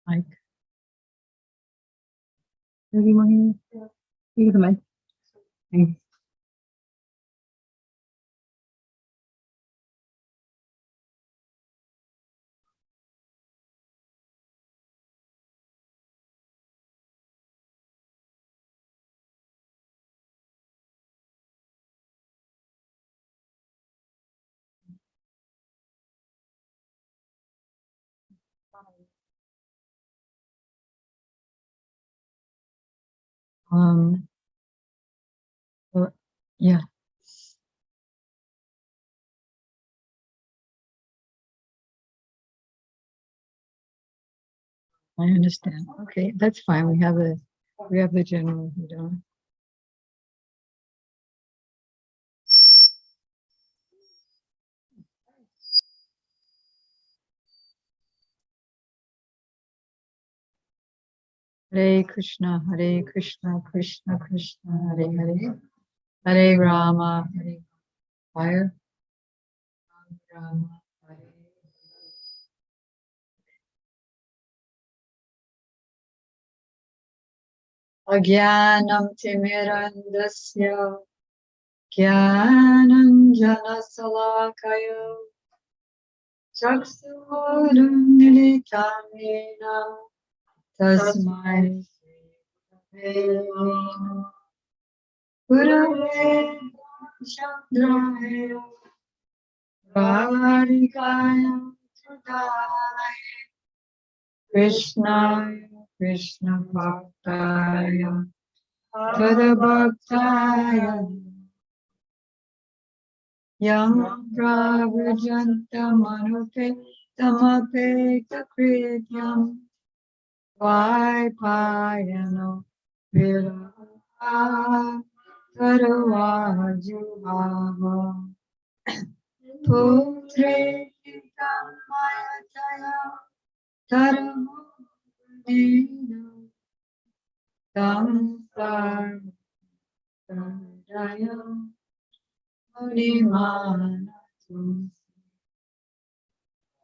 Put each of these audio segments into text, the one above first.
Mic. Maybe money. You the mic. Thanks. Well, yeah. I understand. Okay, that's fine. We have the general, you know. Hare Krishna, Krishna Krishna, Hare Hare, Hare Rama, Hare Fire, Rama, Hare. Ajnanam timirandasya Jnananjana Salakaya Chaksuvaram Militamena Tasmai Gurave Chandraya Radhikaya Sudaya Krishnaya Krishna Bhaktaya Tadabhaktaya Yang Pravajanta Manupe Tamapeta Krityam Vaipayano Viraha Karavajuhava Putre Tamayataya Taramudina Tam Sarvadaya Munimana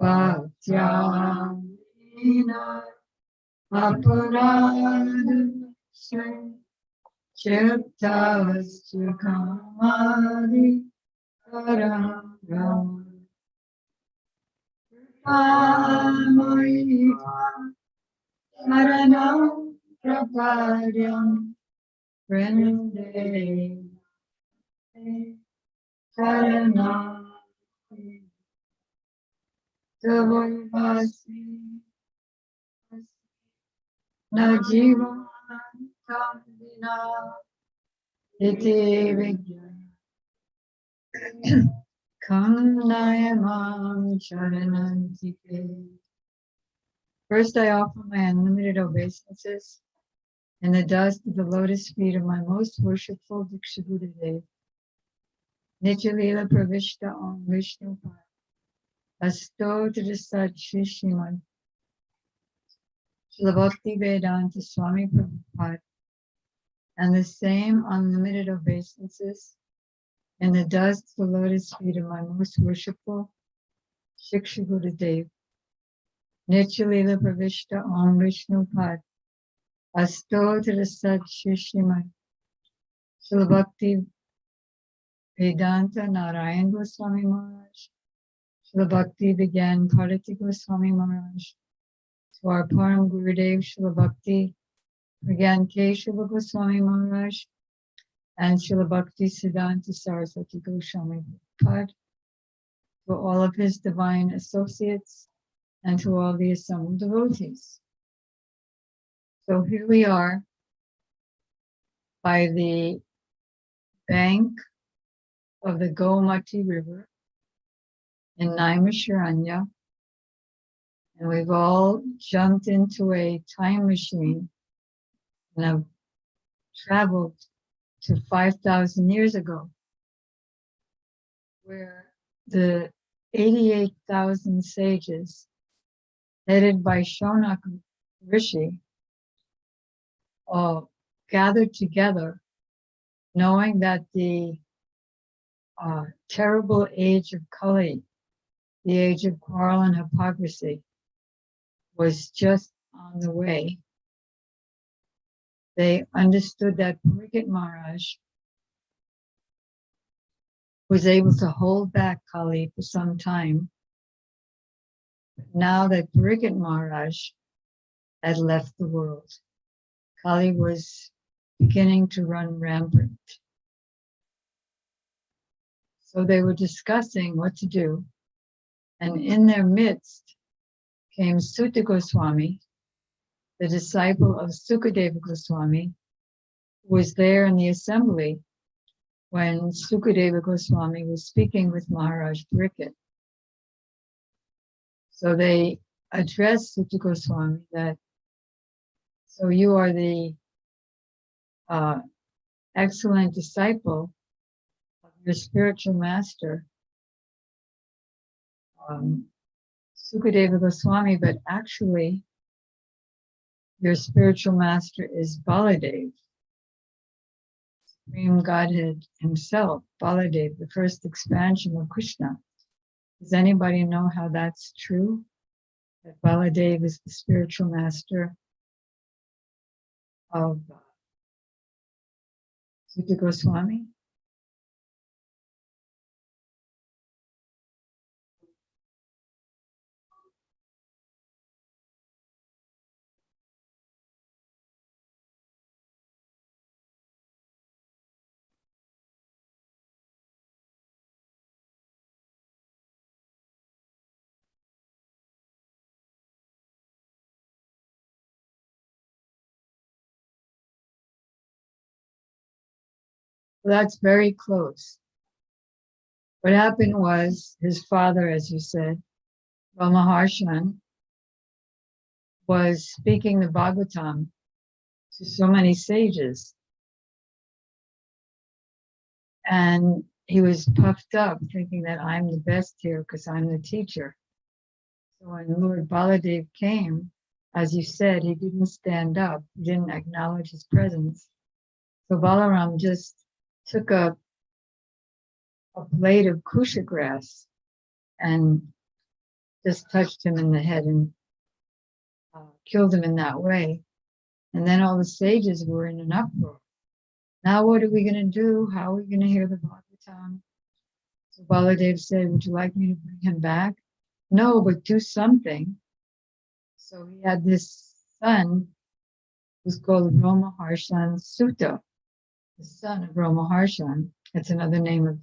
Bhaktyamina Aparadam Chiptasya Kamadi Karam Ramayiva Saranam Prapadyam Vrinde Saranam Tavavasi Najivam Kamdina Iti Vigyana Kamnayamam Charanantike. First, I offer my unlimited obeisances in the dust of the lotus feet of my most worshipful Diksha-Buddha-Dev. Nityalila Pravishta Om Vishnu Pad. Asto Tadasat Shri Srimad Bhakti Vedanta Swami Prabhupada. And the same unlimited obeisances in the dust of the lotus feet of my most worshipful Shiksha Buddha Dev. Nityalila Pravishta Om Vishnu Pad. Asto Tadasat Shri Srimad Bhakti Vedanta Narayan Goswami Maharaj. Srila Bhakti began Bharati Goswami Maharaj. To our Param Gurudev Srila Bhakti began Keshava Goswami Maharaj. And Srila Bhakti Siddhanta Saraswati Goswami Prabhupada. To all of his divine associates and to all the assembled devotees. So here we are by the bank of the Gomati River in Naimisharanya, and we've all jumped into a time machine and have traveled to 5,000 years ago, where the 88,000 sages, headed by Shonaka Rishi, all gathered together, knowing that the terrible age of Kali, the age of quarrel and hypocrisy, was just on on the way, they understood that Parikshit Maharaj was able to hold back Kali for some time. But now that Parikshit Maharaj had left the world, Kali was beginning to run rampant. So they were discussing what to do, and in their midst came Sutta Goswami, the disciple of Sukadeva Goswami, who was there in the assembly when Sukadeva Goswami was speaking with Maharaj Parikshit. So they addressed Sutta Goswami that, so you are the excellent disciple of your spiritual master, Sukadeva Goswami, but actually your spiritual master is Baladev, Supreme Godhead himself, Baladev, the first expansion of Krishna. Does anybody know how that's true? That Baladev is the spiritual master of Sutta Goswami? Well, that's very close. What happened was his father, as you said, Ramaharshan, was speaking the Bhagavatam to so many sages. And he was puffed up, thinking that I'm the best here because I'm the teacher. So when Lord Baladev came, as you said, he didn't stand up, he didn't acknowledge his presence. So Balaram just took a blade of kusha grass and just touched him in the head and killed him in that way. And then all the sages were in an uproar. Now what are we going to do? How are we going to hear the Bhagavatam? So Baladev said, would you like me to bring him back? No, but do something. So he had this son who's called Ramaharshan Sutta, the son of Ramaharshan. That's another name of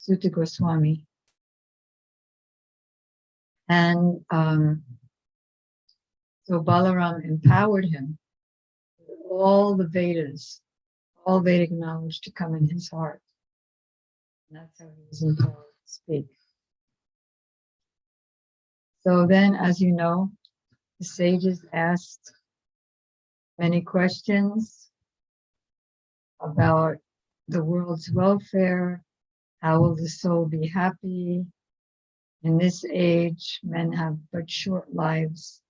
Sutta Goswami. And so Balaram empowered him with all the Vedas, all Vedic knowledge to come in his heart. And that's how he was empowered to speak. So then, as you know, the sages asked many questions about the world's welfare. How will the soul be happy? In this age, men have but short lives.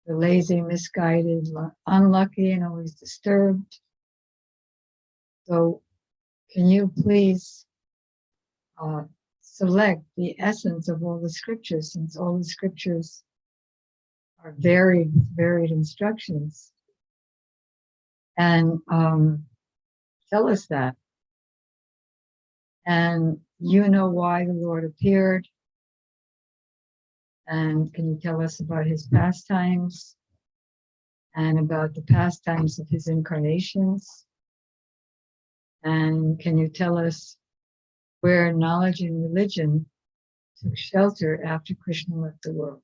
They're lazy, misguided, unlucky, and always disturbed. So can you please select the essence of all the scriptures, since all the scriptures are varied instructions, and tell us that. And you know why the Lord appeared, and can you tell us about his pastimes and about the pastimes of his incarnations? And can you tell us where knowledge and religion took shelter after Krishna left the world?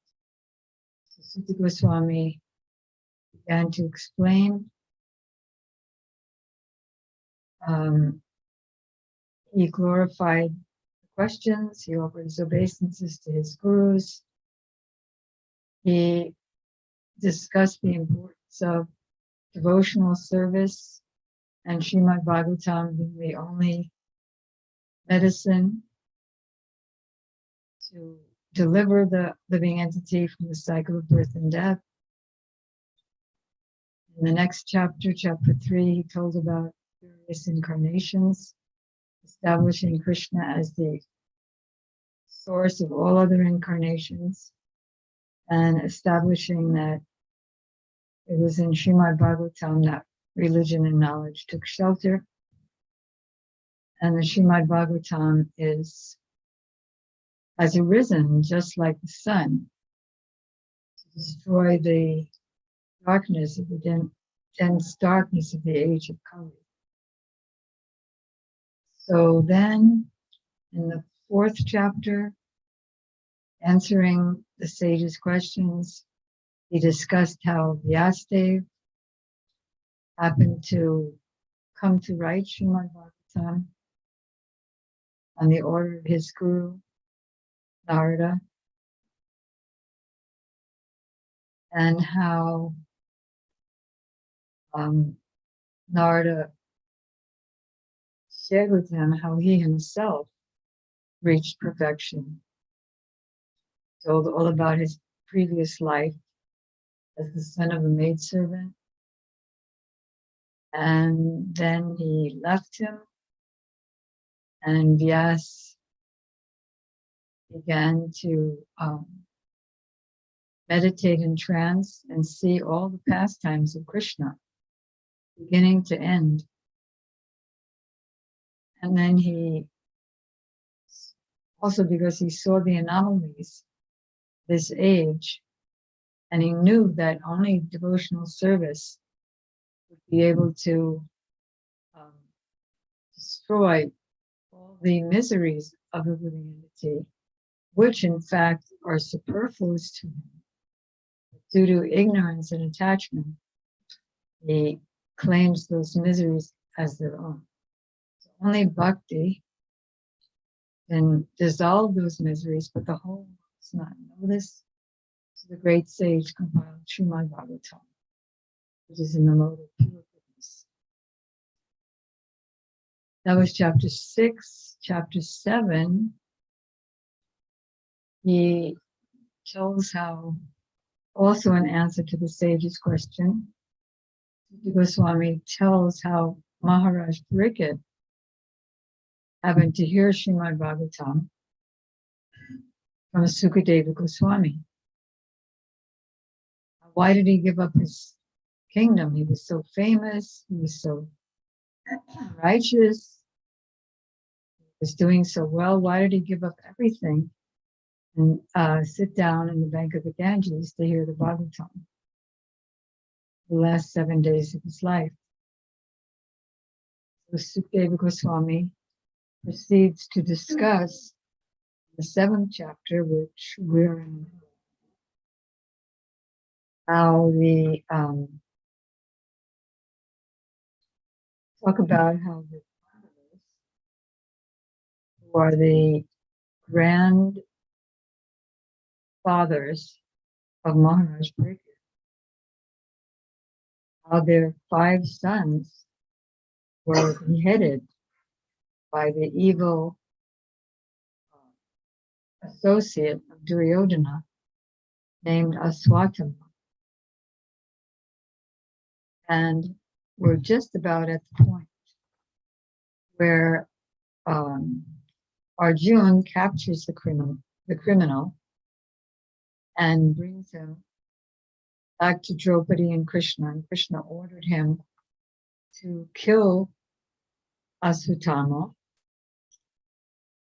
So Sutta Goswami began to explain. He glorified the questions. He offered his obeisances to his gurus. He discussed the importance of devotional service and Srimad Bhagavatam being the only medicine to deliver the living entity from the cycle of birth and death. In the next chapter, chapter 3, he told about various incarnations, establishing Krishna as the source of all other incarnations, and establishing that It was in Srimad Bhagavatam that religion and knowledge took shelter. And the Srimad Bhagavatam has arisen just like the sun to destroy the darkness of the dense darkness of the age of Kali. So then, in the 4th chapter, answering the sage's questions, he discussed how Vyasadeva happened to come to write Srimad Bhagavatam on the order of his guru, Narada, and how Narada shared with him how he himself reached perfection, told all about his previous life as the son of a maidservant. And then he left him, and Vyas began to meditate in trance and see all the pastimes of Krishna, beginning to end. And then he, also because he saw the anomalies of this age, and he knew that only devotional service would be able to destroy all the miseries of the living entity, which in fact are superfluous to him. Due to ignorance and attachment, he claims those miseries as their own. So only bhakti can dissolve those miseries, but the whole world does not know this. So the great sage compiled Srimad Bhagavatam, which is in the mode of pure goodness. That was chapter 6. Chapter 7, he tells how, also in answer to the sage's question, Goswami tells how Maharaj Pariksit happened to hear Srimad Bhagavatam from Sukadeva Goswami. Why did he give up his kingdom? He was so famous, he was so righteous, he was doing so well. Why did he give up everything and sit down in the bank of the Ganges to hear the Bhagavatam the last 7 days of his life? So Sukadeva Goswami proceeds to discuss the 7th chapter, which we're in, how the talk about how the fathers, who are the grandfathers of Maharaj Pariksit, how their 5 sons were beheaded by the evil associate of Duryodhana named Aswatthama. And we're just about at the point where Arjuna captures the criminal and brings him back to Draupadi and Krishna. And Krishna ordered him to kill Aswatthama.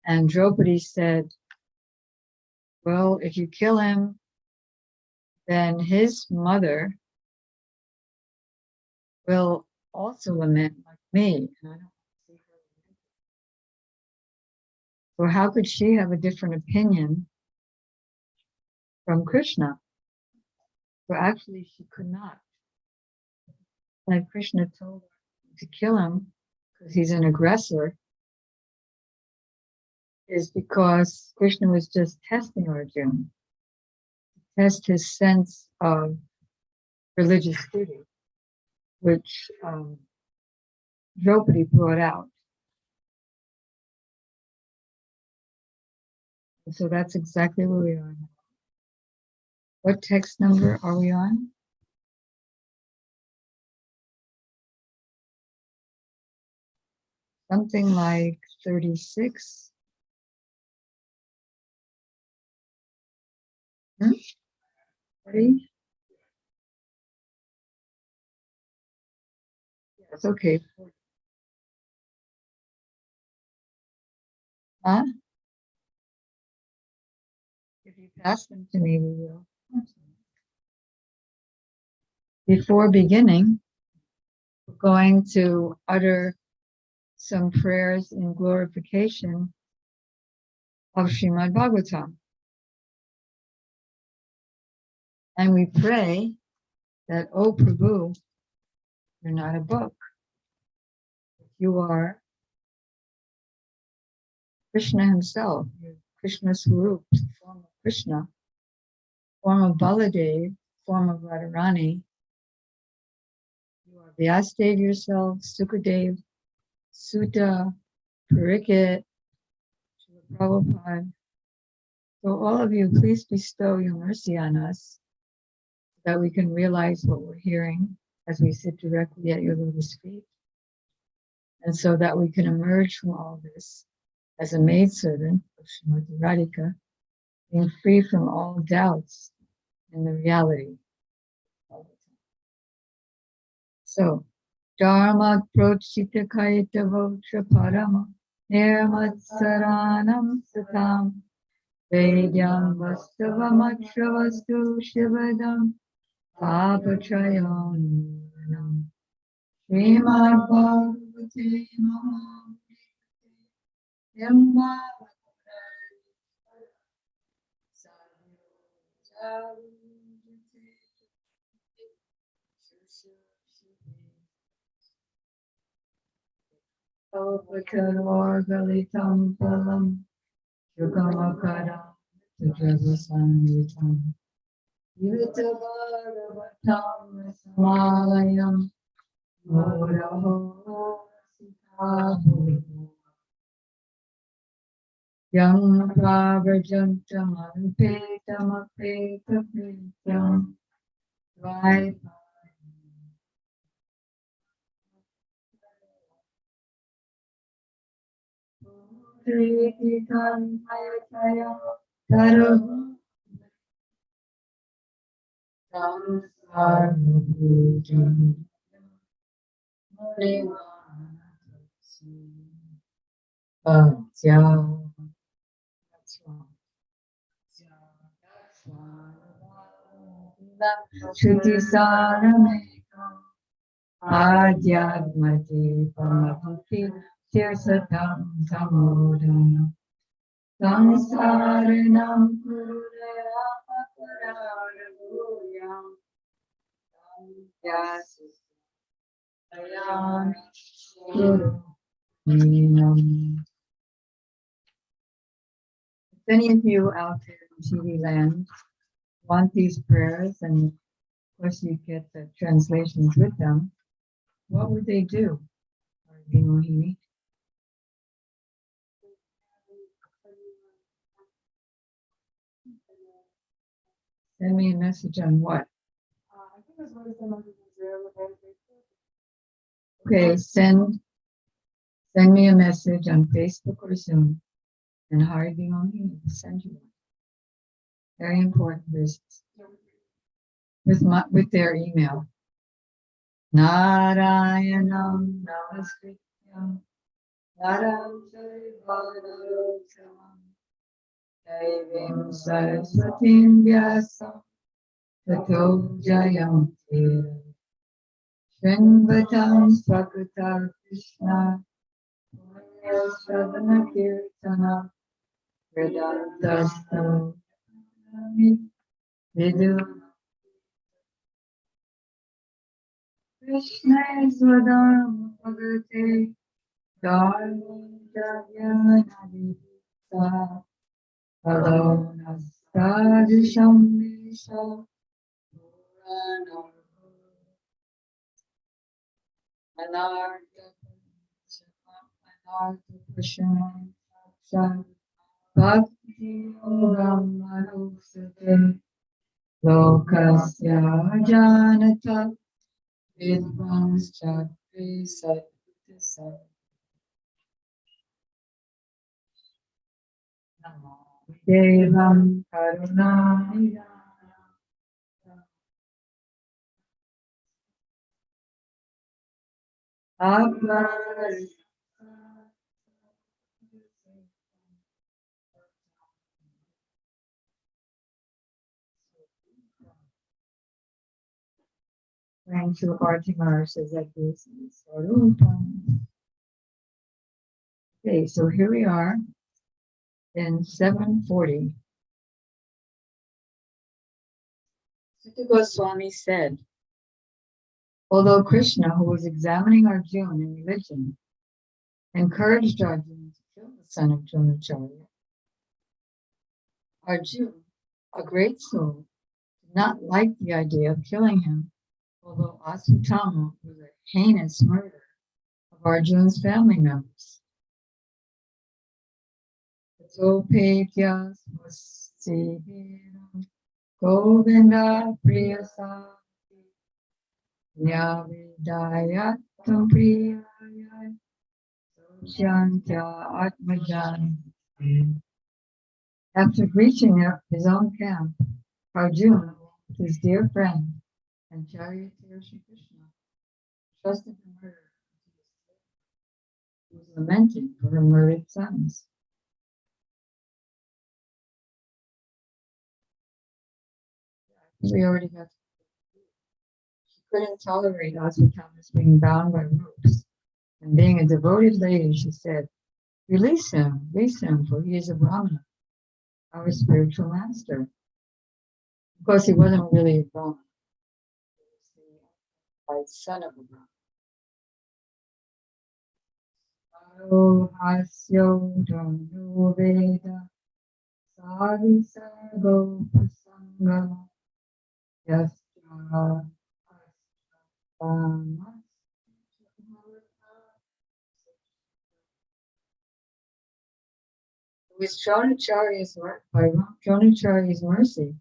And Draupadi said, well, if you kill him, then his mother will also lament like me. And I don't see her lament. So how could she have a different opinion from Krishna? So actually she could not. Like Krishna told her to kill him because he's an aggressor, is because Krishna was just testing Arjuna, to test his sense of religious duty, which Draupadi brought out. And so that's exactly where we are now. What text number are we on? Something like 36. Hmm? 40? That's okay. Huh? If you pass them to me, we will. Before beginning, we're going to utter some prayers in glorification of Srimad Bhagavatam. And we pray that, oh Prabhu, you're not a book. You are Krishna himself. You're Krishna Swarup, form of Krishna, form of Baladev, form of Radharani. You are Vyasadeva yourself, Sukadev, Sutta, Parikit, Srila Prabhupada. So all of you, please bestow your mercy on us so that we can realize what we're hearing as we sit directly at your lotus feet. And so that we can emerge from all this as a maidservant of Srimati Radhika, being free from all doubts in the reality of it. So, Dharma prochita kaita votra parama nirmatsaranam satam vedyam vastavamatra shivadam papatrayanam Srimad Bhagavate Yamba Galitam Palam Yugamakaram Tujasasanvitam Yutavarabatam Samalayam Moraho Sitahu Yang Pravajantam Anupetam Apetapitam Vai Trikitam Hayataya Taram Samsarvabhujam Murivanatasi Bhaktya. That's wrong. Shruti Saramekam Adhyatmati Pamaputi Tirsatam Samodam Samsaranam Kurudaya Apararabhuyam Yasayami Guru Ninam. If any of you out there in TV land want these prayers, and of course you get the translations with them, what would they do? Mohini? Send me a message on what? Okay, send me a message on Facebook or Zoom, and Hardi Mohini will send you one. Very important business. With their email. Narayanam Namaskrityam Naram Charivarottam Devim Saraswatim Vyasam Tato Jayam Srinvatam Swakrata Krishna Punyasravana Kirtana Vedantastu Vidu Krishna Swadam Bhagate Dharma Jagyanadita Alonastadisham Nisha Puranam Anartha Pashanam Bhakti Yogam Manusate Lokasya Janata Vidvans Chakri Sattva Devam Karunamaya Praying to Artimar says that this is Sarupam. Okay, so here we are in 740. Sutta Goswami said, although Krishna, who was examining Arjuna in religion, encouraged Arjuna to kill the son of Dronacharya, Arjuna, a great soul, did not like the idea of killing him, although Asutama was a heinous murder of Arjuna's family members. Topetyas Musihiram Govinda Priyasa Nyavidayatam Priyaya Sochantya Atmajan. After reaching his own camp, Arjuna, with his dear friend and charioteer Shri Krishna, trusted the murderer. He was lamenting for her murdered sons. We already got. She couldn't tolerate Asutama's being bound by ropes, and being a devoted lady, she said, release him, for he is a Brahmana, our spiritual master. Of course, he wasn't really a Brahmana. He was the son of a Brahmana. Hasyo Dhammo Veda Sadi Sargo Prasanga Yasya It was by Dronacharya's mercy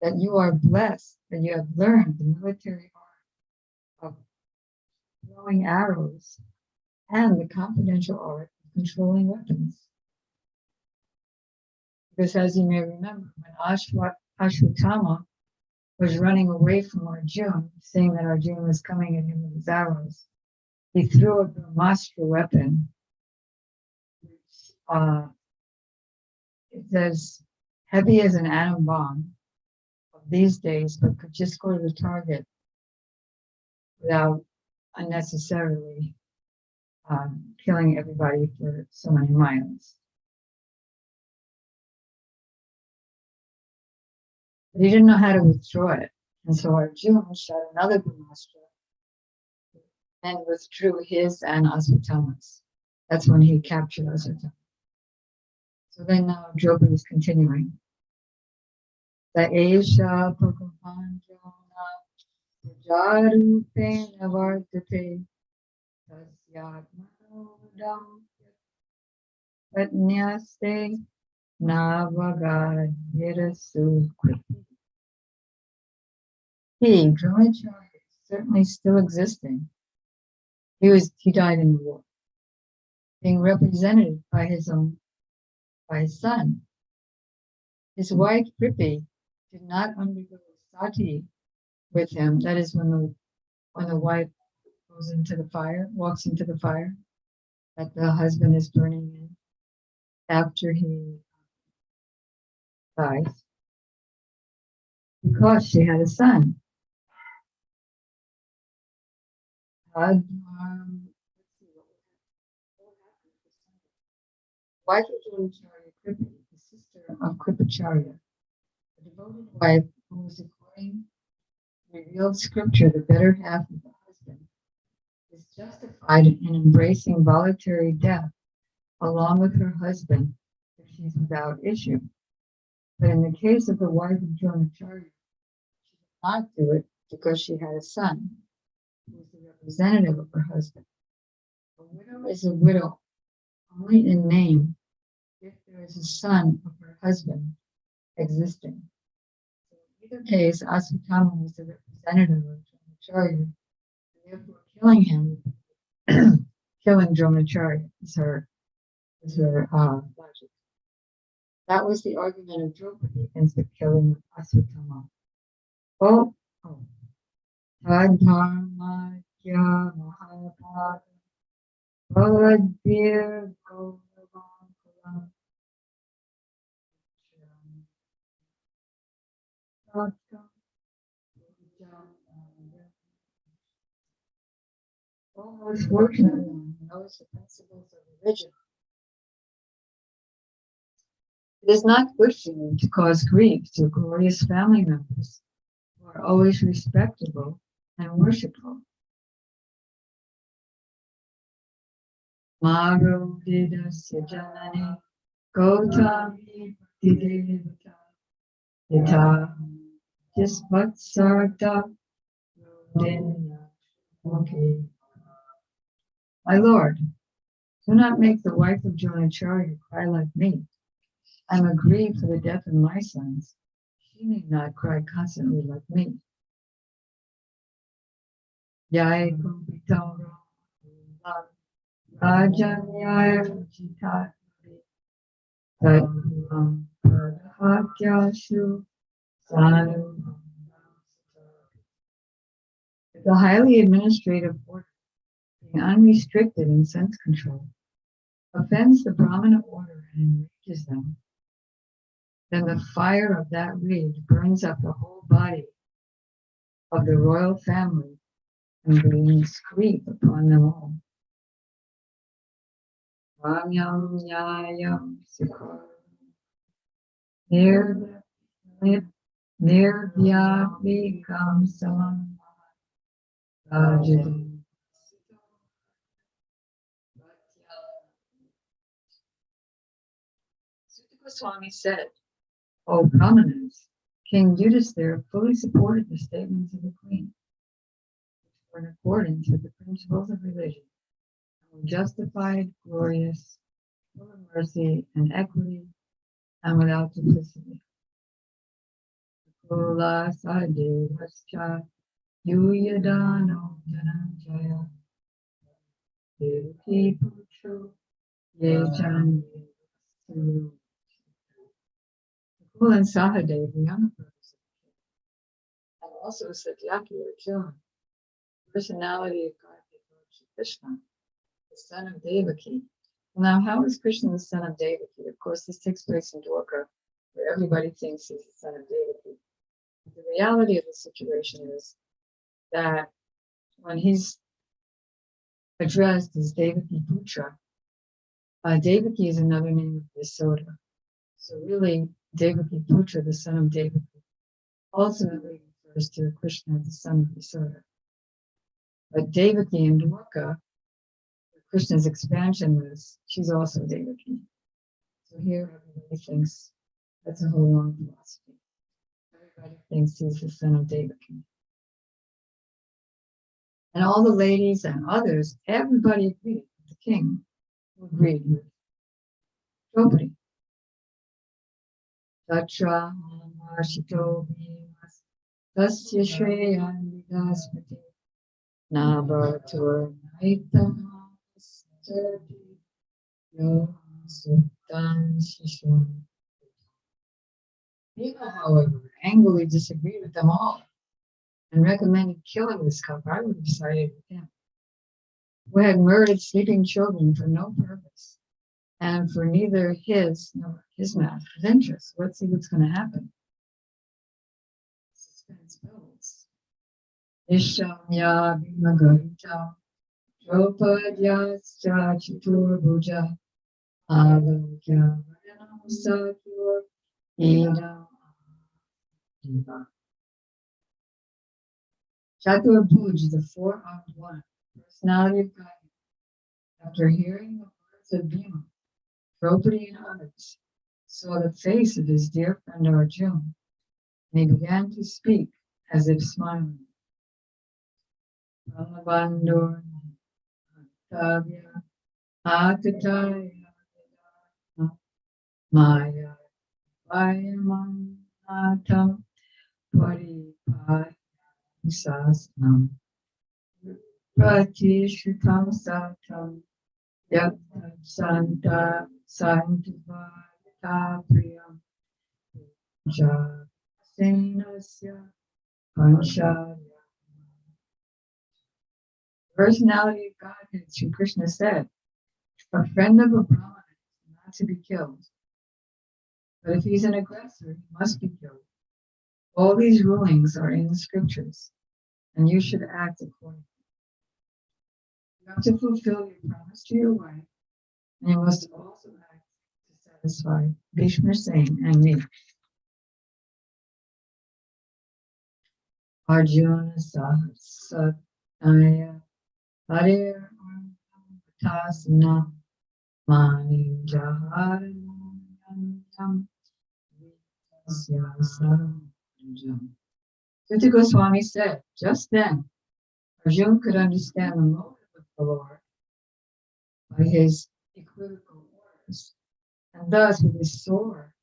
that you are blessed, that you have learned the military art of throwing arrows and the confidential art of controlling weapons. Because as you may remember, when Ashwatthama was running away from Arjuna, saying that Arjuna was coming at him with his arrows, he threw a Brahmastra weapon, which is as heavy as an atom bomb of these days, but could just go to the target without unnecessarily killing everybody for so many miles. But he didn't know how to withdraw it. And so Arjuna shot another Brahmastra and withdrew his and Aswatthama's. That's when he captured Aswatthama. So then now Draupadi is continuing. The Esha Prakapanjana Jarupena Vartate Tasyatmanodam Patnyaste Navagad Yirasu Kriti. He, Dronacharya, is certainly still existing. He died in the war, being represented by his son. His wife Kripi did not undergo sati with him. That is when the wife goes into the fire, walks into the fire that the husband is burning in after he dies, because she had a son. Wife of Dronacharya, Kripi, the sister of Kripacharya, a devoted wife who was, according to revealed scripture, the better half of the husband, is justified in embracing voluntary death along with her husband if she's without issue. But in the case of the wife of Dronacharya, she did not do it because she had a son who was the representative of her husband. A widow is a widow only in name if there is a son of her husband existing. So in either case, Aswatthama was the representative of Dronacharya, and therefore killing him, killing Dronacharya is her logic. That was the argument of Draupadi against the killing of Aswatthama. Tadharmakya Bhavadbir Gauravankulam Almost fortunate one who knows the principles of religion. It is not good for you to cause grief to glorious family members who are always respectable and worshipful. Maro Didasya Janani Gautami Didevata Yata Jisvatsarta Rodina. Okay. My Lord, do not make the wife of Dronacharya cry like me. I am aggrieved for the death of my sons. She need not cry constantly like me. Yai Kumpitam Rajanyaya Jita Tatam Padahatyashu Sanu. The highly administrative order, being unrestricted in sense control, offends the Brahmana order and enrages them, then the fire of that rage burns up the whole body of the royal family and brings grief upon them all. Ramyam Nyayam Sikhar Nirvyapikam Salam Rajadam. Sutta Goswami said, O Brahmanas, King Yudhisthira fully supported the statements of the queen, which were in accordance with the principles of religion, and were justified, glorious, full of mercy and equity, and without duplicity. Kula Sadevascha Yuyadano Dhananjaya Devaki Putru Yejan. Kula and Sahadev, the younger brothers, and also Satyaki Arjuna, personality of God, Lord Krishna, the son of Devaki. Now, how is Krishna the son of Devaki? Of course, this takes place in Dwarka, where everybody thinks he's the son of Devaki. The reality of the situation is that when he's addressed as Devaki Putra, Devaki is another name of Yasoda. So really, Devaki Putra, the son of Devaki, ultimately refers to Krishna, the son of Yasoda. But Devaki in Dwarka, Krishna's expansion was, she's also Devaki. So here everybody thinks that's a whole long philosophy. Everybody thinks he's the son of Devaki. And all the ladies and others, everybody agreed with the king, who agreed with Draupadi. Tatra Marshito Bhimas Tasya Shreyan Vidaspati Navatur Naitam Yo Suttan Shishun. Bhima, however, angrily disagreed with them all and recommended killing this couple. I would have sided with him, who had murdered sleeping children for no purpose and for neither his nor his master's interest. Let's see what's going to happen. Suspense builds. Ishamya Bhimagarita Draupadyascha Chaturbuja Alokya Vayanam Satyur Idam Diva. Chaturbuj, the four-armed one, personality of God, after hearing the words of Bhima, Draupadi and others, saw the face of his dear friend Arjuna, and he began to speak as if smiling. Brahmabandor Tavya Atataya Maya Vayamanatam Paripat Sasnam Pratishutam Satam Yakta Santa Santavata Priyam Jasenasya Panchaya. Personality of Godhead, Sri Krishna said, a friend of a Brahmana is not to be killed. But if he's an aggressor, he must be killed. All these rulings are in the scriptures, and you should act accordingly. You have to fulfill your promise to your wife, and you must also act to satisfy Bhishma Singh and me. Arjuna Sataya Harir Tasna Mani Jaharanam Sutta Goswami said, just then, Arjuna could understand the motive of the Lord by his equivocal orders, and thus with his sword,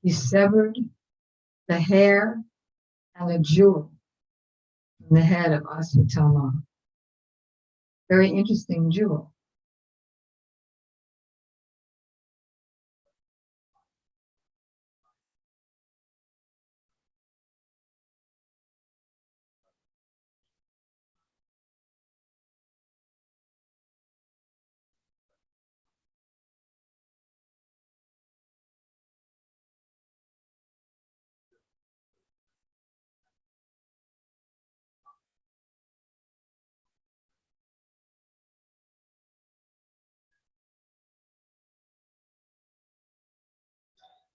he severed the hair and the jewel from the head of Asvatthama. Very interesting jewel.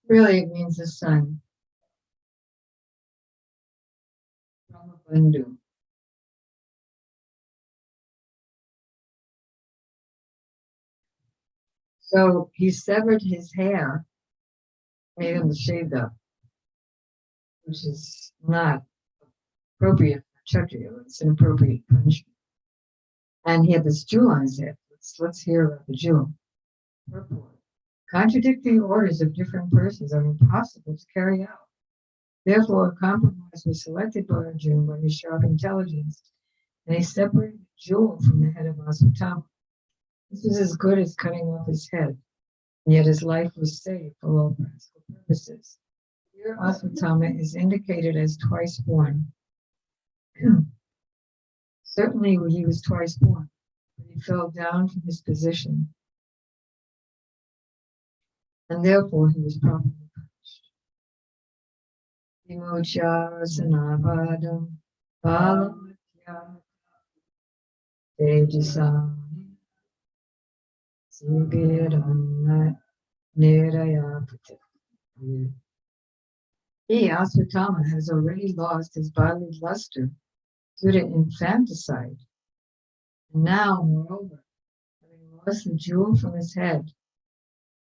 Really, it means the sun. Brahmabandhu. So he severed his hair, made him shaved up, which is not appropriate for Kshatriya. It's an appropriate punishment. And he had this jewel on his head. Let's hear about the jewel. Purport. Contradicting orders of different persons are impossible to carry out. Therefore, a compromise was selected by Arjuna by his sharp intelligence, and he separated the jewel from the head of Asvatthama. This was as good as cutting off his head, and yet his life was saved for all practical purposes. Here, Asvatthama is indicated as twice born. Certainly, he was twice born, but he fell down from his position, and therefore he was properly punished. Vimocha sanavadam balamatya tejasam sibiram nirayapati. He, Asvatthama, has already lost his bodily luster due to infanticide. And now, moreover, having lost the jewel from his head,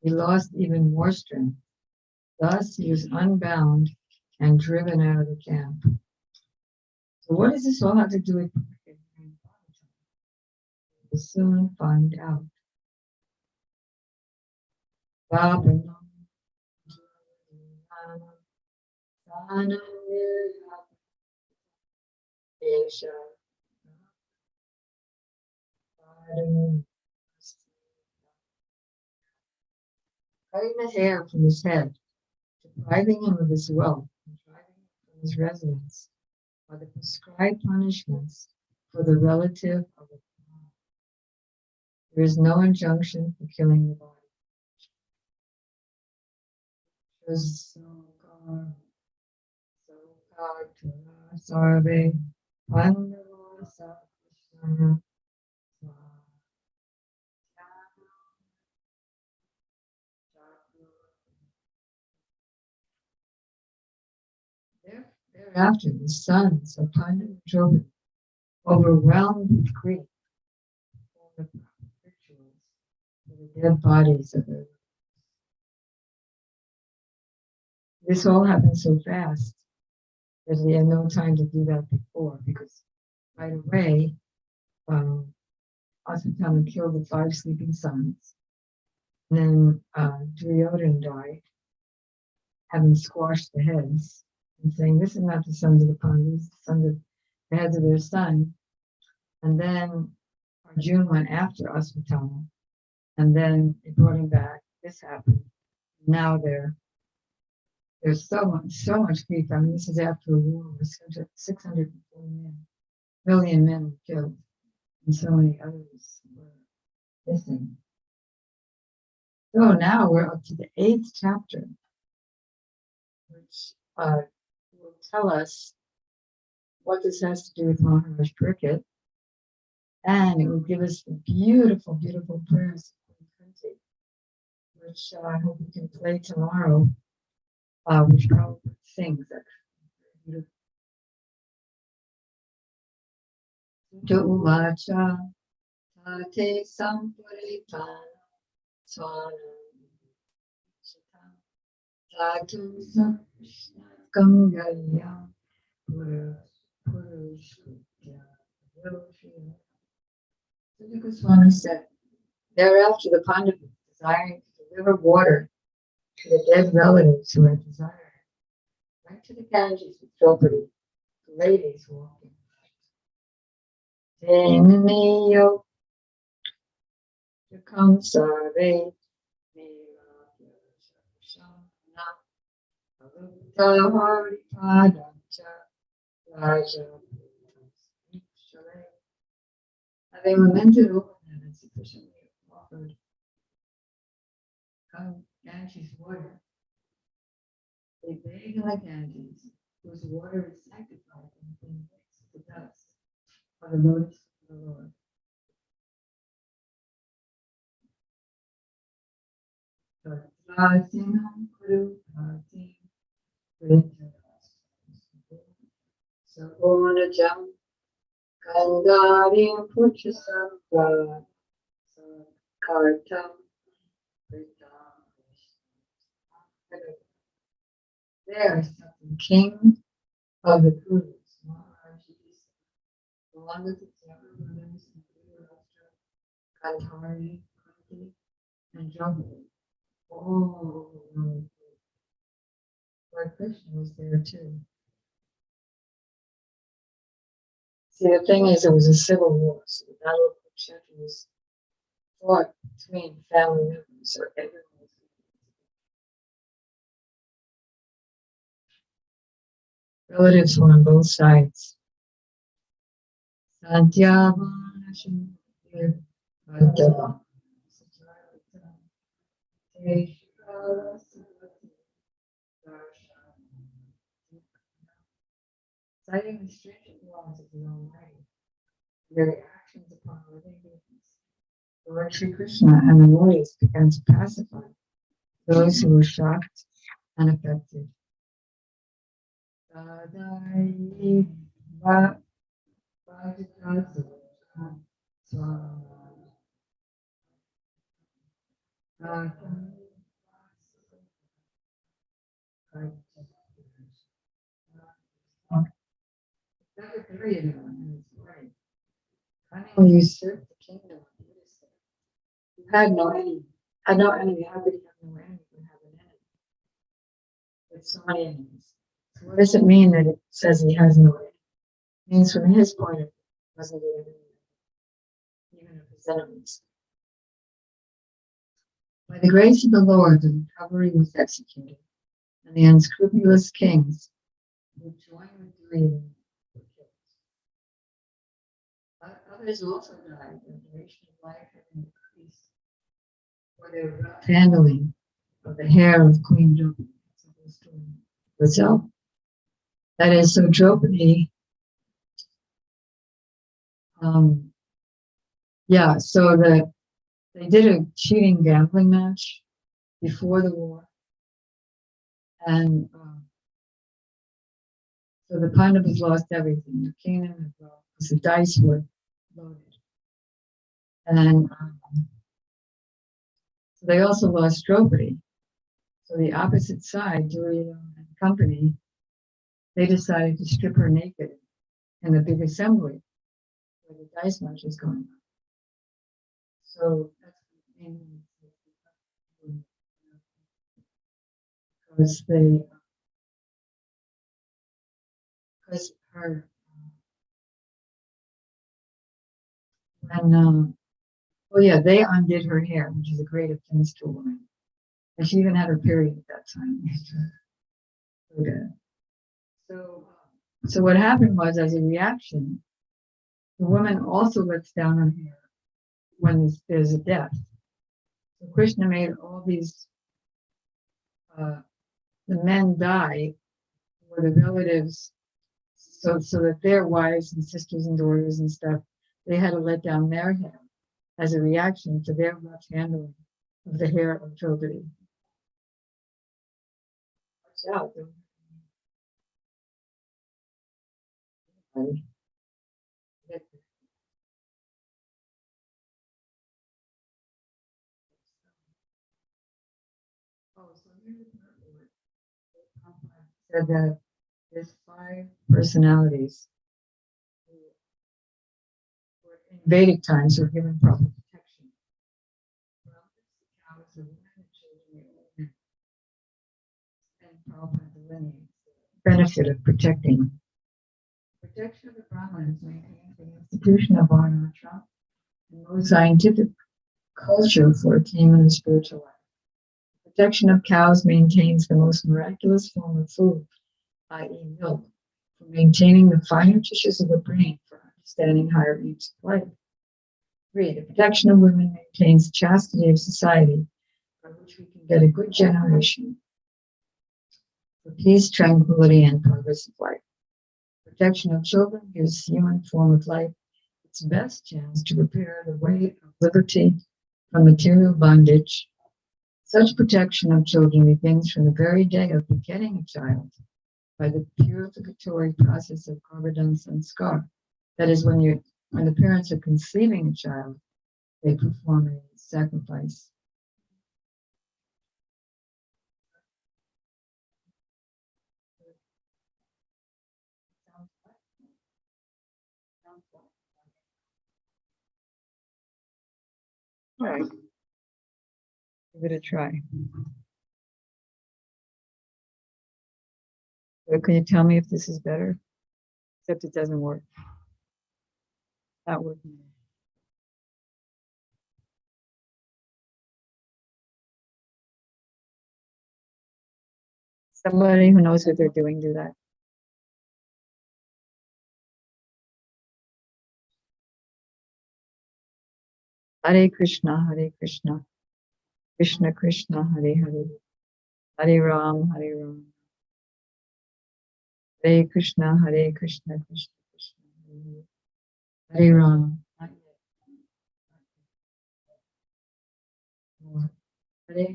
he lost even more strength. Thus, he was unbound and driven out of the camp. So what does this all have to do with Bhagavatam? We'll soon find out. Cutting the hair from his head, depriving him of his wealth, and driving him from his residence are the prescribed punishments for the relative of a crime. There is no injunction for killing the body. Thereafter, the sons of Pandava children, overwhelmed with grief, perform the proper rituals for the dead bodies of their. This all happened so fast that we had no time to do that before, because right away, Asvatthama killed the 5 sleeping sons. And then Duryodhana died, having squashed the heads, and saying, this is not the sons of the Pandavas, the sons of the heads of their son. And then Arjuna went after Asvatthama, and then it brought him back. This happened. Now there's so much grief. I mean, this is after a war where 640 million men were killed. and so many others were missing. So now we're up to the 8th chapter, which will tell us what this has to do with Maharaj Pariksit, and it will give us the beautiful, beautiful prayers of Kunti, which I hope we can play tomorrow, which probably sings that beautiful. Uvacha tate sampuritana swana tatu samgaya purushya yoshya. So Goswami said, thereafter the Pandavas, desiring to deliver water to the dead relatives who had desired it, went to the Ganges with Draupadi, the ladies walking. Tenniyo Yakam Sarve they lamented over them and sufficiently offered Ganges water. They bathed in the Ganges, whose water is sanctified and being mixed with the dust of the lotus of the Lord. Sabonajam Kandarim Puchasam Kartam There is the king of the Kurus, Maharajis, along with its younger brothers, Kantari, Kunti, and Draupadi. Oh, Lord Krishna was there too. See, the thing is, it was a civil war, so the Battle of Kurukshetra was fought between family members, so everyone was. Relatives were on both sides. Citing the stringent laws of the Almighty, their actions upon living beings, Lord Sri Krishna and the Lordis began to pacify those who were shocked and affected. Cunningly usurped the kingdom of Buddhism. You had no enemy. How could you have no enemy when you have an enemy? With so many enemies. So what does it mean that it says he has no enemy? It means from his point of view, he wasn't the enemy, even of his enemies. By the grace of the Lord, the recovery was executed, and the unscrupulous kings who joined with Duryodhana were killed. Others also died, the duration of life having decreased, for their rough handling of the hair of Queen Draupadi. That's the whole story itself. That is, so Draupadi, so they did a cheating gambling match before the war, and so the Pandavas lost everything. The kingdom as well, because the dice were loaded, and so they also lost Draupadi. So the opposite side, Duryodhana and company, they decided to strip her naked in the big assembly where the dice match was going on. So that's the main because her they undid her hair, which is a great offense to a woman, and she even had her period at that time. Okay. So what happened was, as a reaction, The woman also lets down her hair when there's a death. So Krishna made all these, the men die, or the relatives, so that their wives and sisters and daughters and stuff, they had to let down their hair as a reaction to their rough handling of the hair of Draupadi. Watch out. Oh, so here's the part where Prabhupada said that there's 5 personalities who were in Vedic times were given proper protection. Cows, the women, the children, the old men. And Prabhupada delineates the benefit of protecting. Protection of the Brahmins maintains the institution of Varnashram and most scientific culture for attainment of spiritual life. Protection of cows maintains the most miraculous form of food, i.e. milk, for maintaining the finer tissues of the brain for understanding higher aims of life. 3. The protection of women maintains the chastity of society, by which we can get a good generation for peace, tranquility, and progress of life. Protection of children gives the human form of life its best chance to prepare the way of liberty from material bondage. Such protection of children begins from the very day of begetting a child by the purificatory process of garbhodhan sanskar. That is, when the parents are conceiving a child, they perform a sacrifice. All right. Give it a try. So can you tell me if this is better? Except it doesn't work. Not working. Somebody who knows what they're doing, do that. Hare Krishna, Krishna Krishna, Hare Hare, Hare Ram, Hare Krishna, Krishna Krishna, Hare Ram, Hare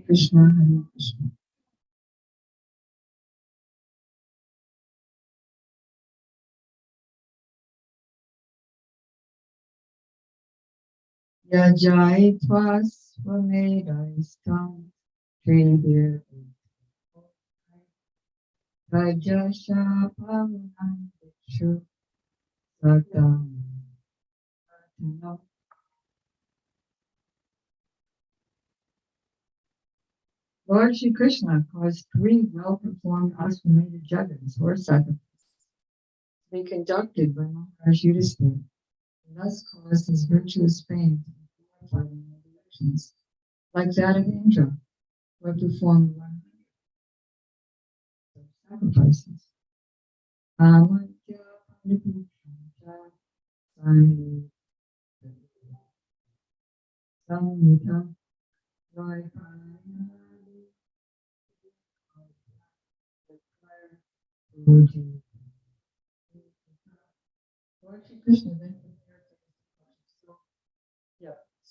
Krishna, Hare Krishna. Yajai twas were made I stone, tree beard. Rajasha Pavan Vichu Satam. Lord Shri Krishna caused 3 well-performed Ashwamedha Jagas, or sacrifices, to be conducted by Maharaj Yudhisthira, and thus caused his virtuous fame to be glorified in all directions, like that of Indra, who had performed 100 sacrifices.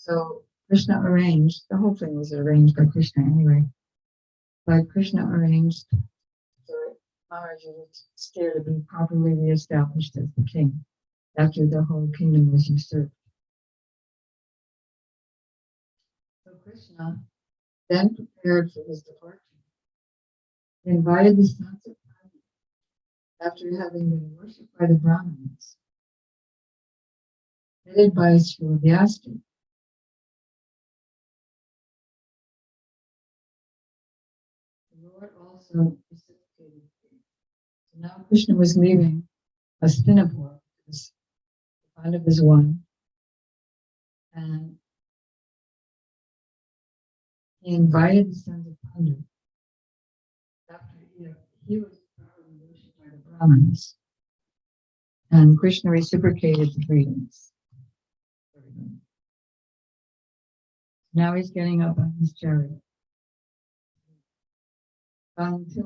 So Krishna arranged, the whole thing was arranged by Krishna anyway, but Krishna arranged for Maharaj Yudhisthira to be properly reestablished as the king after the whole kingdom was usurped. So Krishna then prepared for his departure. He invited the sons of Pandit, after having been worshipped by the Brahmins, headed by Srila Vyasdev. The Lord also reciprocated. So now Krishna was leaving Hastinapur, because the Pandavas won, and he invited the sons of Pandu after he was properly worshipped by the Brahmins. And Krishna reciprocated the greetings. Now he's getting up on his chariot. As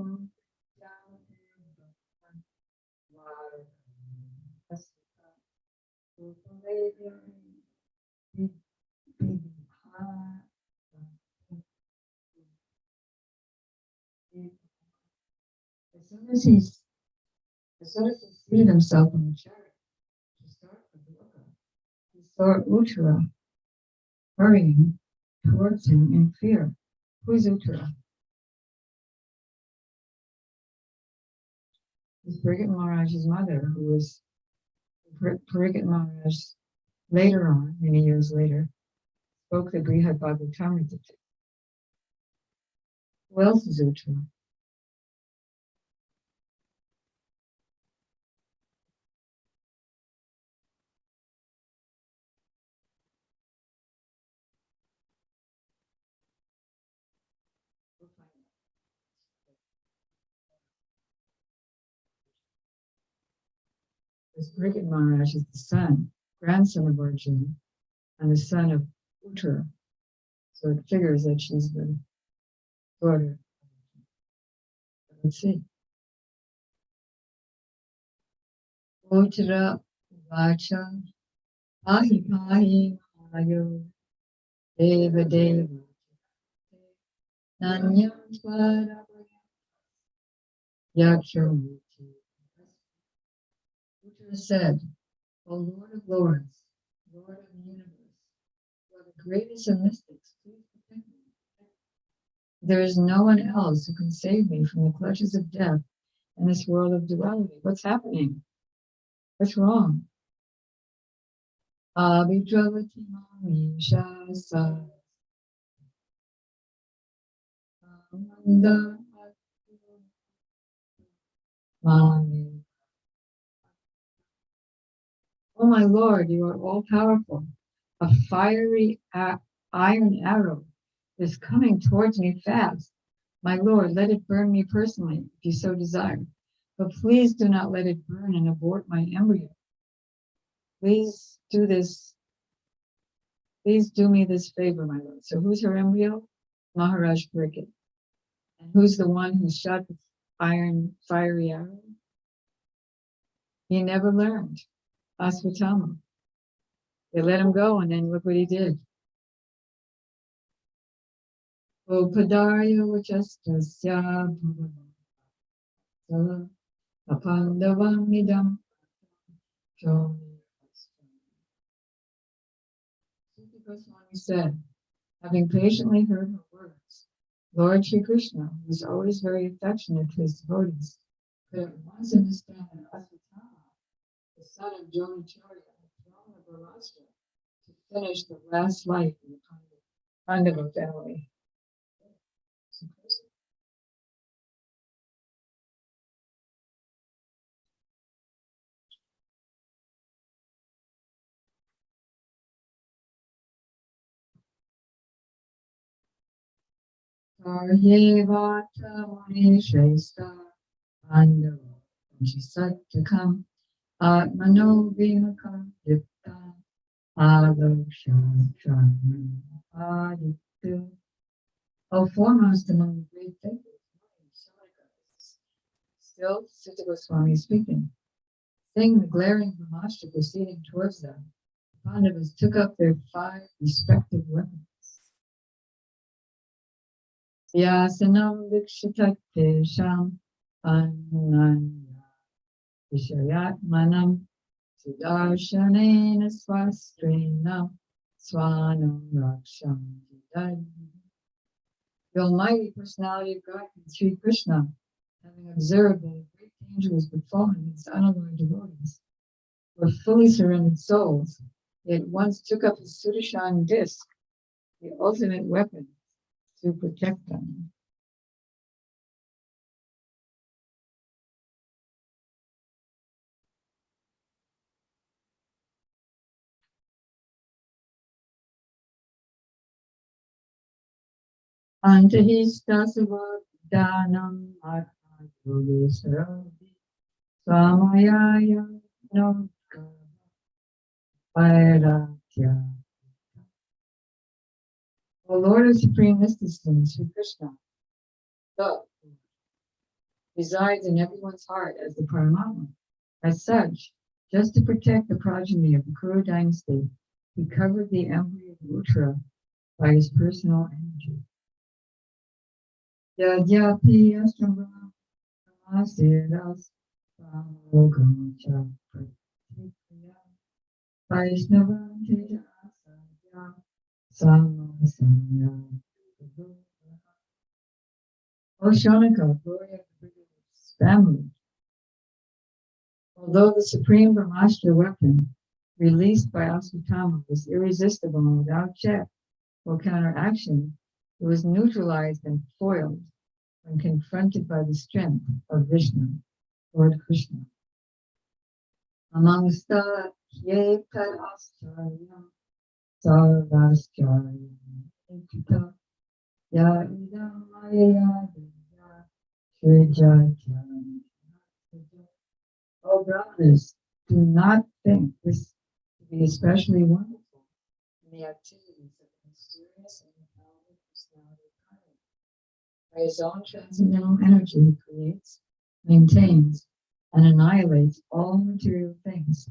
soon as he seated himself on the chariot to start the Dwaka, he saw Uttara hurrying towards him in fear. Who's Uttara? It's Parikshit Maharaj's mother, who was Parikshit Maharaj later on, many years later, spoke the Srimad Bhagavatam. Who else is Uttara? Because Parikshit Maharaj is the son, grandson of Arjuna, and the son of Uttara. So it figures that she's the daughter. Let's see. Uttara Vacha Pahi Pahi Mahayo Deva Deva Nanyam Svara Yakshamurti. Uttara said, O Lord of Lords, Lord of the universe, you are the greatest of mystics, please protect me. There is no one else who can save me from the clutches of death in this world of duality. What's happening? What's wrong? Abhidravati mami shasa amanda mami. Oh my Lord, you are all powerful. A fiery iron arrow is coming towards me fast. My Lord, let it burn me personally, if you so desire. But please do not let it burn and abort my embryo. Please do this. Please do me this favor, my Lord. So who's her embryo? Maharaj Parikshit. And who's the one who shot the iron fiery arrow? He never learned. Asvatthama. They let him go, and then look what he did. O Padarya Vachastasya Apandavamidam Goswami said, having patiently heard her words, Lord Sri Krishna, who was always very affectionate to his devotees, could at once understand that Asvatthama, the son of Jonacharya, had thrown the Brahmastra to finish the last life in the Pandava family. Saryevata Munishesta Pandava Sattakam Atmano Vimakam Dipta Adoksham Aditya. Oh, foremost among the great thinkers, still Sutta Goswami speaking. Seeing the glaring Brahmastra proceeding towards them, the Pandavas took up their 5 respective weapons. Yasanam Vikshatat Tesham Ananya Vishayatmanam Sudarshanena Swastrenam Swanam Raksham Jidad. The Almighty Personality of God, Sri Krishna, having observed that a great danger was befallen his unalloyed devotees, were fully surrendered souls, he at once took up his Sudarshan disc, the ultimate weapon, to protect them. Antahistasavadhanam atma yogesarabhi swamayaya no Vairagya. O Lord of Supreme Mysticism, Sri Krishna, the resides in everyone's heart as the Paramatma. As such, just to protect the progeny of the Kuru dynasty, he covered the embryo of Uttara by his personal energy. Yadyapi Ashrama Asiras Samogamacha Pratikriya Vaishnavam Teja Asadya Samasanya. O Shaunaka, glory of the Buddha's family. Although the supreme Brahmastra weapon released by Asvatthama was irresistible and without check or counteraction, it was neutralized and foiled when confronted by the strength of Vishnu, Lord Krishna. Amongsta ye parascharya sarvascharya ekita ya idam maya divya srijatya. O brothers, do not think this to be especially wonderful in the activities of the mysterious and infallible personality of God. By his own transcendental energy, he creates, maintains, and annihilates all material things,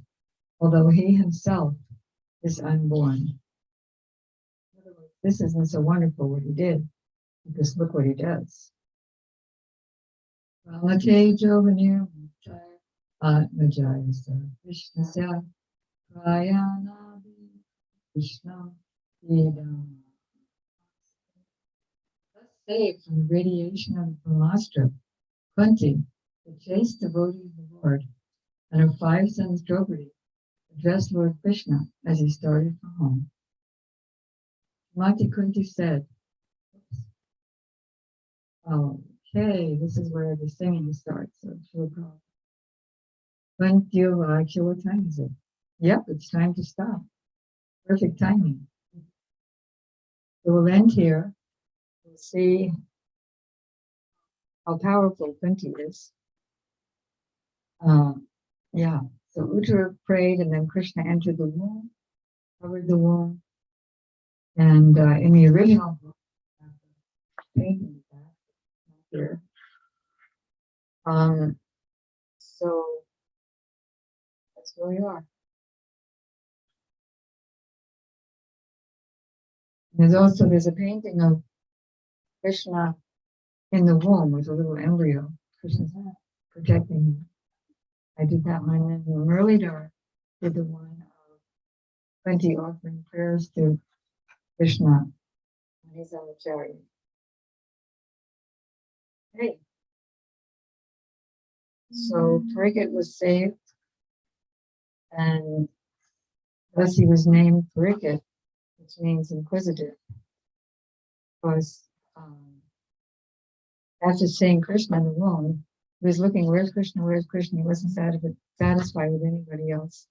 although he himself is unborn. In other words, this isn't so wonderful what he did, because look what he does. Ramate Jovanir Atmajaya Krishna Prayanavi Krishna Vedam. Thus saved from the radiation of the Brahmastra, Kunti, the chaste devotee of the Lord, and her 5 sons Draupadi, addressed Lord Krishna as he started for home. Mati Kunti said, okay, this is where the singing starts. So she'll go. Kunti, what time is it? Yep, it's time to stop. Perfect timing. So we'll end here. We'll see how powerful Kunti is. Yeah, so Uttara prayed, and then Krishna entered the womb, covered the womb, and in the original book, painting that here. So that's where we are. There's a painting of Krishna in the womb with a little embryo. Krishna's protecting him. I did that one, and then Muralidhar did the one of 20 offering prayers to Krishna when he's on the chariot. Hey. So Parikshit was saved, and thus he was named Parikshit, which means inquisitive, because after seeing Krishna in the womb, he was looking, where's Krishna, where's Krishna? He wasn't satisfied with anybody else.